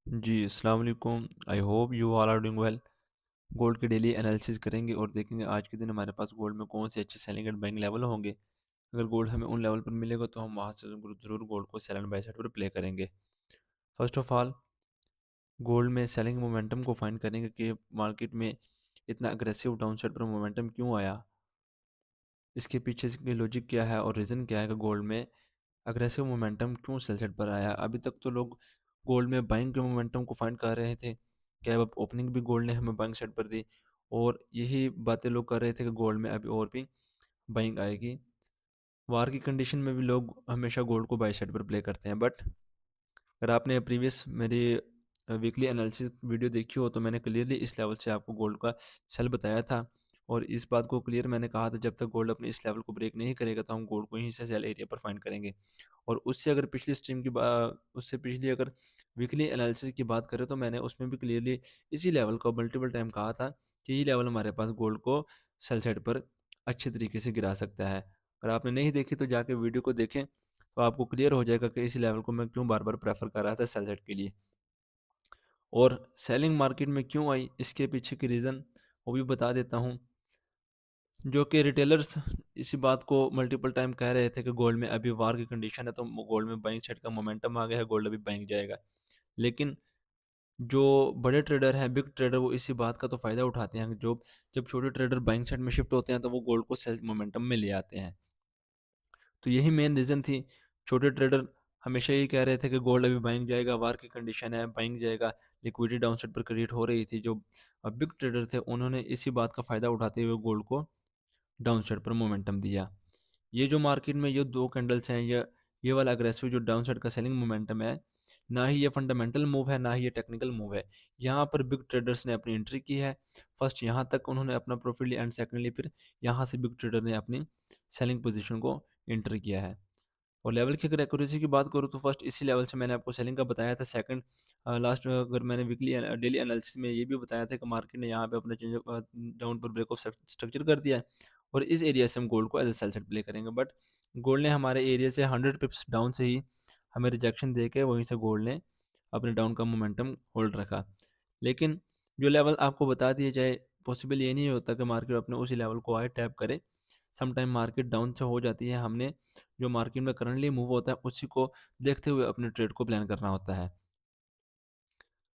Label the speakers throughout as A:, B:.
A: जी, अस्सलाम वालेकुम। I hope you all are doing well. Gold के डेली एनालिसिस करेंगे और देखेंगे आज के दिन हमारे पास गोल्ड में कौन से अच्छे सेलिंग एंड बाइंग लेवल होंगे। अगर गोल्ड हमें उन लेवल पर मिलेगा तो हम वहाँ से ज़रूर गोल्ड को सेल एंड बाय साइड पर प्ले करेंगे। फर्स्ट ऑफ ऑल गोल्ड में सेलिंग मोमेंटम को फाइंड करेंगे कि मार्केट में इतना अग्रेसिव डाउन साइड पर मोमेंटम क्यों आया। इसके पीछे की लॉजिक क्या है और रीज़न क्या है कि गोल्ड में अग्रेसिव मोमेंटम क्यों सेल साइड पर आया। अभी तक तो लोग गोल्ड में बाइंग के मोमेंटम को फाइंड कर रहे थे कि अब ओपनिंग भी गोल्ड ने हमें बाइंग साइड पर दी और यही बातें लोग कर रहे थे कि गोल्ड में अभी और भी बाइंग आएगी। वार की कंडीशन में भी लोग हमेशा गोल्ड को बाई साइड पर प्ले करते हैं, बट अगर आपने प्रीवियस मेरी वीकली एनालिसिस वीडियो देखी हो तो मैंने क्लियरली इस लेवल से आपको गोल्ड का सेल बताया था और इस बात को क्लियर मैंने कहा था जब तक गोल्ड अपने इस लेवल को ब्रेक नहीं करेगा तो हम गोल्ड को यहीं से सेल एरिया पर फाइंड करेंगे। और उससे अगर पिछली स्ट्रीम की उससे पिछली अगर वीकली एनालिसिस की बात करें तो मैंने उसमें भी क्लियरली इसी लेवल को मल्टीपल टाइम कहा था कि ये लेवल हमारे पास गोल्ड को सेल साइड पर अच्छे तरीके से गिरा सकता है। अगर आपने नहीं देखी तो जाके वीडियो को देखें तो आपको क्लियर हो जाएगा कि इस लेवल को मैं क्यों बार बार प्रेफर कर रहा था सेल साइड के लिए। और सेलिंग मार्केट में क्यों आई इसके पीछे की रीज़न वो भी बता देता हूँ। जो कि रिटेलर्स इसी बात को मल्टीपल टाइम कह रहे थे कि गोल्ड में अभी वार की कंडीशन है तो गोल्ड में बाइंग साइड का मोमेंटम आ गया है, गोल्ड अभी बाइंग जाएगा। लेकिन जो बड़े ट्रेडर हैं, बिग ट्रेडर, वो इसी बात का तो फ़ायदा उठाते हैं कि जो जब छोटे ट्रेडर बाइंग साइड में शिफ्ट होते हैं तो वो गोल्ड को सेल मोमेंटम में ले आते हैं। तो यही मेन रीज़न थी। छोटे ट्रेडर हमेशा यही कह रहे थे कि गोल्ड अभी बाइंग जाएगा, वार की कंडीशन है, बाइंग जाएगा, लिक्विडिटी डाउनसाइड पर क्रिएट हो रही थी। जो बिग ट्रेडर थे उन्होंने इसी बात का फ़ायदा उठाते हुए गोल्ड को डाउनसाइड पर मोमेंटम दिया। ये जो मार्केट में ये 2 कैंडल्स हैं, ये वाला एग्रेसिव जो डाउनसाइड का सेलिंग मोमेंटम है, ना ही ये फंडामेंटल मूव है, ना ही ये टेक्निकल मूव है। यहाँ पर बिग ट्रेडर्स ने अपनी एंट्री की है। फर्स्ट यहाँ तक उन्होंने अपना प्रॉफिट लिया एंड सेकंडली फिर यहाँ से बिग ट्रेडर ने अपनी सेलिंग पोजीशन को एंटर किया है। और लेवल की अगर एक्यूरेसी की बात करूँ तो फर्स्ट इसी लेवल से मैंने आपको सेलिंग का बताया था। सेकंड लास्ट अगर मैंने वीकली डेली एनालिसिस में ये भी बताया था कि मार्केट ने यहाँ पे अपना चेंज डाउन पर ब्रेक ऑफ स्ट्रक्चर कर दिया है और इस एरिया से हम गोल्ड को as a sell side play करेंगे। बट गोल्ड ने हमारे एरिया से 100 पिप्स डाउन से ही हमें रिजेक्शन दे के वहीं से गोल्ड ने अपने डाउन का मोमेंटम होल्ड रखा। लेकिन जो लेवल आपको बता दिया जाए, पॉसिबल ये नहीं होता कि मार्केट अपने उसी लेवल को आए टैप करे। सम टाइम मार्केट डाउन से हो जाती है, हमने जो मार्केट में करंटली मूव होता है उसी को देखते हुए अपने ट्रेड को प्लान करना होता है।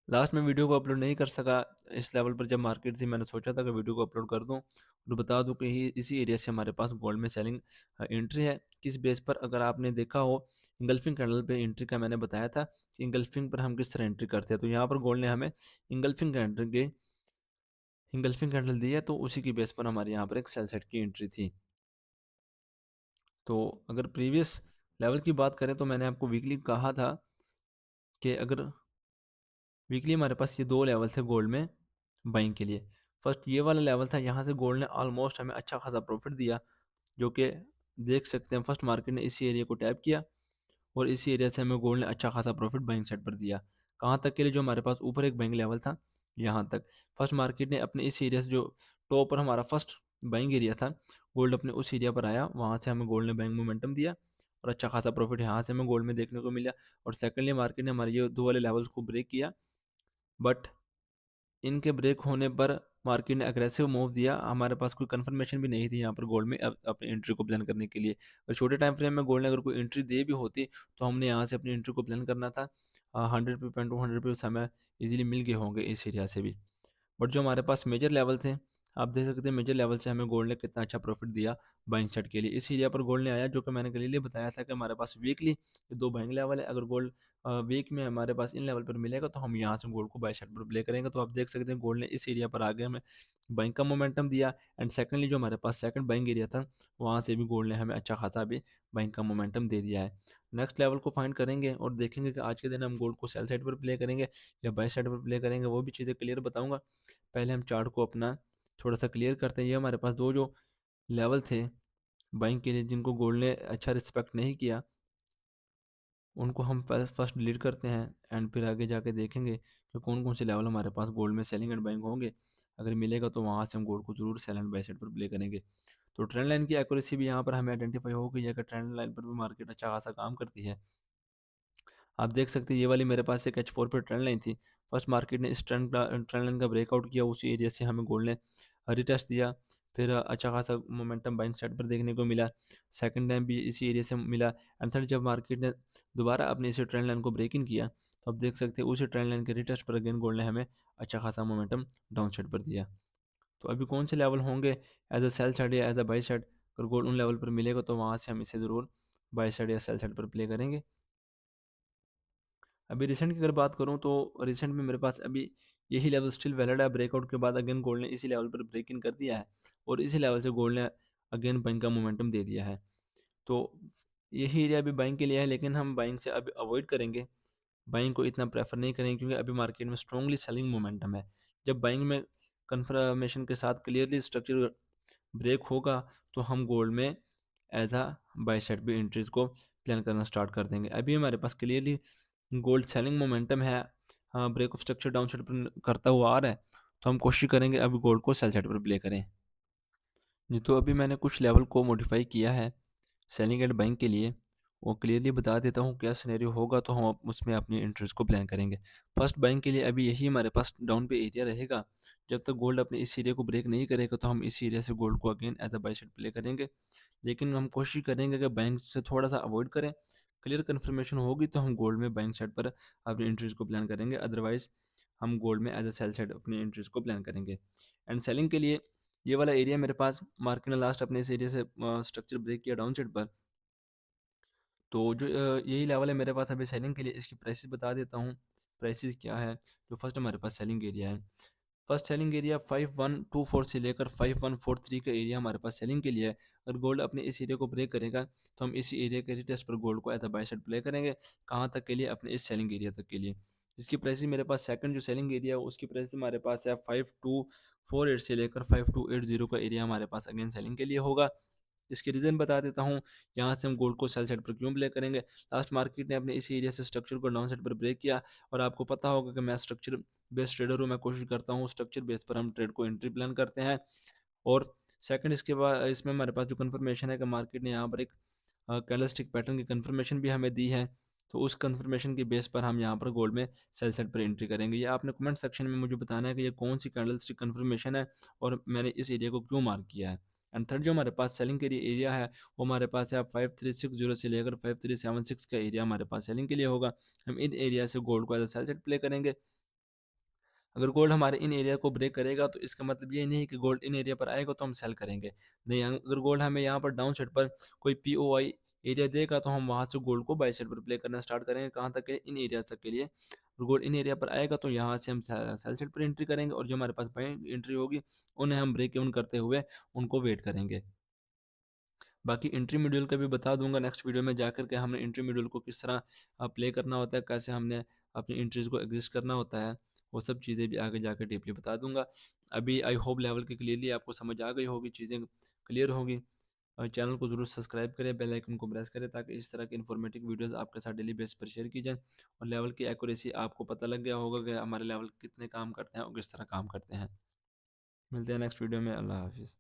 A: लास्ट में वीडियो को अपलोड नहीं कर सका इस लेवल पर जब मार्केट थी, मैंने सोचा था कि वीडियो को अपलोड कर दूं और बता दूं कि इसी एरिया से हमारे पास गोल्ड में सेलिंग एंट्री है। किस बेस पर, अगर आपने देखा हो इंगल्फिंग कैंडल पे एंट्री का मैंने बताया था कि इंगल्फिंग पर हम किस तरह एंट्री करते हैं, तो यहाँ पर गोल्ड ने हमें इंगल्फिंग कैंडल दी है, तो उसी की बेस पर हमारे यहाँ पर एक सेल साइड की एंट्री थी। तो अगर प्रीवियस लेवल की बात करें तो मैंने आपको वीकली कहा था कि अगर वीकली हमारे पास ये 2 लेवल थे गोल्ड में बाइंग के लिए। फर्स्ट ये वाला लेवल था, यहाँ से गोल्ड ने ऑलमोस्ट हमें अच्छा खासा प्रॉफिट दिया, जो कि देख सकते हैं फर्स्ट मार्केट ने इसी एरिया को टैप किया और इसी एरिया से हमें गोल्ड ने अच्छा खासा प्रॉफिट बाइंग साइड पर दिया। कहाँ तक के लिए, जो हमारे पास ऊपर एक बाइंग लेवल था यहाँ तक। फर्स्ट मार्केट ने अपने इस एरिया से जो टॉप पर हमारा फर्स्ट बाइंग एरिया था, गोल्ड अपने उस एरिया पर आया, वहाँ से हमें गोल्ड ने बाइंग मोमेंटम दिया और अच्छा खासा प्रॉफिट यहाँ से हमें गोल्ड में देखने को मिला। और सेकेंडली मार्केट ने हमारे ये 2 वाले लेवल्स को ब्रेक किया, बट इनके ब्रेक होने पर मार्केट ने अग्रेसिव मूव दिया। हमारे पास कोई कंफर्मेशन भी नहीं थी यहाँ पर गोल्ड में अपनी एंट्री को प्लान करने के लिए। और छोटे टाइम फ्रेम में गोल्ड ने अगर कोई एंट्री दे भी होती तो हमने यहाँ से अपनी एंट्री को प्लान करना था। 100 200 हमें इजीली मिल गए होंगे इस एरिया से भी। बट जो हमारे पास मेजर लेवल थे, आप देख सकते हैं मेजर लेवल से हमें गोल्ड ने कितना अच्छा प्रॉफिट दिया बाइंग साइड के लिए। इस एरिया पर गोल्ड ने आया, जो कि मैंने क्लियरली बताया था कि हमारे पास वीकली ये 2 बाइंग लेवल है। अगर गोल्ड वीक में हमारे पास इन लेवल पर मिलेगा तो हम यहाँ से गोल्ड को बाई साइड पर प्ले करेंगे। तो आप देख सकते हैं गोल्ड ने इस एरिया पर आगे हमें बाइंग का मोमेंटम दिया एंड सेकंडली जो हमारे पास सेकंड बाइंग एरिया था, वहाँ से भी गोल्ड ने हमें अच्छा खासा भी बाइंग का मोमेंटम दे दिया है। नेक्स्ट लेवल को फाइंड करेंगे और देखेंगे कि आज के दिन हम गोल्ड को सेल साइड पर प्ले करेंगे या बाई साइड पर प्ले करेंगे, वो भी चीज़ें क्लियर बताऊँगा। पहले हम चार्ट को अपना थोड़ा सा क्लियर करते हैं। ये हमारे पास 2 जो लेवल थे बाइंग के लिए जिनको गोल्ड ने अच्छा रिस्पेक्ट नहीं किया, उनको हम फर्स्ट डिलीट करते हैं एंड फिर आगे जाके देखेंगे कि कौन कौन से लेवल हमारे पास गोल्ड में सेलिंग एंड बाइंग होंगे। अगर मिलेगा तो वहाँ से हम गोल्ड को जरूर सेल एंड बाई साइड पर प्ले करेंगे। तो ट्रेंड लाइन की एक्यूरेसी भी यहाँ पर हमें आइडेंटिफाई हो गई है कि ट्रेंड लाइन पर भी मार्केट अच्छा खासा काम करती है। आप देख सकते हैं ये वाली मेरे पास एक H4 पे ट्रेंड लाइन थी। फर्स्ट मार्केट ने इस ट्रेंड लाइन का ब्रेकआउट किया, उसी एरिया से हमें गोल्ड ने रिटेस्ट दिया। फिर अच्छा खासा मोमेंटम बाइंग साइड पर देखने को मिला। सेकंड टाइम भी इसी एरिया से मिला एंड थर्ड जब मार्केट ने दोबारा अपने इसी ट्रेंड लाइन को ब्रेक इन किया, तो आप देख सकते हैं उसी ट्रेंड लाइन के रिटेस्ट पर अगेन गोल्ड ने हमें अच्छा खासा मोमेंटम डाउन साइड पर दिया। तो अभी कौन से लेवल होंगे एज अ सेल साइड या एज अ बाई साइड? अगर गोल्ड उन लेवल पर मिलेगा तो वहाँ से हम इसे ज़रूर बाई साइड या सेल साइड पर प्ले करेंगे। अभी रिसेंट की अगर बात करूँ तो रिसेंट में मेरे पास अभी यही लेवल स्टिल वैलिड है। ब्रेकआउट के बाद अगेन गोल्ड ने इसी लेवल पर ब्रेक इन कर दिया है और इसी लेवल से गोल्ड ने अगेन बाइंग का मोमेंटम दे दिया है। तो यही एरिया अभी बाइंग के लिए है, लेकिन हम बाइंग से अभी अवॉइड करेंगे। बाइंग को इतना प्रेफर नहीं करेंगे क्योंकि अभी मार्केट में स्ट्रांगली सेलिंग मोमेंटम है। जब बाइंग में कंफर्मेशन के साथ क्लियरली स्ट्रक्चर ब्रेक होगा तो हम गोल्ड में एज अ बाई साइड भी एंट्रीज को प्लान करना स्टार्ट कर देंगे। अभी हमारे पास क्लियरली गोल्ड सेलिंग मोमेंटम है, हाँ break of structure down side पर करता हुआ आ रहा है, तो हम कोशिश करेंगे अभी गोल्ड को सेल साइड पर प्ले करें। जी, तो अभी मैंने कुछ लेवल को मॉडिफाई किया है सेलिंग एंड बाइंग के लिए। वो क्लियरली बता देता हूँ क्या सिनेरियो होगा तो हम उसमें अपनी इंटरेस्ट को प्लान करेंगे। फर्स्ट बाइंग के लिए अभी यही हमारे पास डाउन पे एरिया रहेगा। जब तक गोल्ड अपने इस एरिया को ब्रेक नहीं करेगा तो हम इस एरिया से गोल्ड को again as a buy side play करेंगे। लेकिन हम कोशिश करेंगे कि बैंक से थोड़ा सा अवॉइड करें। क्लियर कन्फर्मेशन होगी तो हम गोल्ड में बैंक साइड पर अपनी इंट्रीज को प्लान करेंगे, अदरवाइज हम गोल्ड में एज अ सेल साइड अपनी इंट्रीज को प्लान करेंगे। एंड सेलिंग के लिए ये वाला एरिया मेरे पास मार्केट ने लास्ट अपने इस एरिया से स्ट्रक्चर ब्रेक किया डाउन साइड पर। तो जो यही लेवल है मेरे पास अभी सेलिंग के लिए। इसकी प्राइसेस बता देता हूँ, प्राइसेस क्या है। जो फर्स्ट हमारे पास सेलिंग एरिया है, फर्स्ट सेलिंग एरिया 5124 से लेकर 5143 का एरिया हमारे पास सेलिंग के लिए है। अगर गोल्ड अपने इस एरिया को ब्रेक करेगा तो हम इसी एरिया के रिटेस्ट पर गोल्ड को as a buy side play करेंगे। कहाँ तक के लिए? अपने इस सेलिंग एरिया तक के लिए, जिसकी प्राइस मेरे पास सेकंड जो सेलिंग एरिया है उसकी प्राइस हमारे पास है 5248 से लेकर 5280 का एरिया हमारे पास अगेन सेलिंग के लिए होगा। इसके रीज़न बता देता हूँ, यहाँ से हम गोल्ड को सेल साइड पर क्यों प्ले करेंगे। लास्ट मार्केट ने अपने इसी एरिया से स्ट्रक्चर को डाउन साइड पर ब्रेक किया और आपको पता होगा कि मैं स्ट्रक्चर बेस्ड ट्रेडर हूँ, मैं कोशिश करता हूँ स्ट्रक्चर बेस पर हम ट्रेड को एंट्री प्लान करते हैं। और सेकंड इसके बाद इसमें हमारे पास जो कंफर्मेशन है कि मार्केट ने यहाँ पर एक कैंडलस्टिक पैटर्न की कंफर्मेशन भी हमें दी है, तो उस कंफर्मेशन के बेस पर हम यहाँ पर गोल्ड में सेल साइड पर एंट्री करेंगे। ये आपने कमेंट सेक्शन में मुझे बताना है कि ये कौन सी कैंडलस्टिक कंफर्मेशन है और मैंने इस एरिया को क्यों मार्क किया है। एंड थर्ड जो हमारे पास सेलिंग के लिए एरिया है वो हमारे पास है 5360 से लेकर 5376 का एरिया हमारे पास सेलिंग के लिए होगा। हम इन एरिया से गोल्ड को as a sell side play करेंगे। अगर गोल्ड हमारे इन एरिया को ब्रेक करेगा तो इसका मतलब ये नहीं कि गोल्ड इन एरिया पर आएगा तो हम सेल करेंगे। नहीं, अगर गोल्ड हमें यहाँ पर डाउन साइड पर कोई पीओआई एरिया देगा तो हम वहाँ से गोल्ड को बाई साइड पर प्ले करना स्टार्ट करेंगे। कहाँ तक के? इन एरियाज तक के लिए। अगर गोल्ड इन एरिया पर आएगा तो यहाँ से हम सेल साइड पर एंट्री करेंगे और जो हमारे पास बाई एंट्री होगी उन्हें हम ब्रेक इवन करते हुए उनको वेट करेंगे। बाकी एंट्री मॉड्यूल का भी बता दूंगा नेक्स्ट वीडियो में जाकर के हमने एंट्री मॉड्यूल को किस तरह प्ले करना होता है, कैसे हमने अपनी एंट्रीज को एग्जिस्ट करना होता है। वो सब चीज़ें भी आगे जाकर डीपली बता दूंगा। अभी आई होप लेवल की क्लियरली आपको समझ आ गई होगी, चीज़ें क्लियर होगी। और चैनल को ज़रूर सब्सक्राइब करें, बेल आइकन को प्रेस करें ताकि इस तरह के इन्फॉर्मेटिव वीडियोस आपके साथ डेली बेस पर शेयर की जाए और लेवल की एक्यूरेसी आपको पता लग गया होगा कि हमारे लेवल कितने काम करते हैं और किस तरह काम करते हैं। मिलते हैं नेक्स्ट वीडियो में। अल्लाह हाफिज़।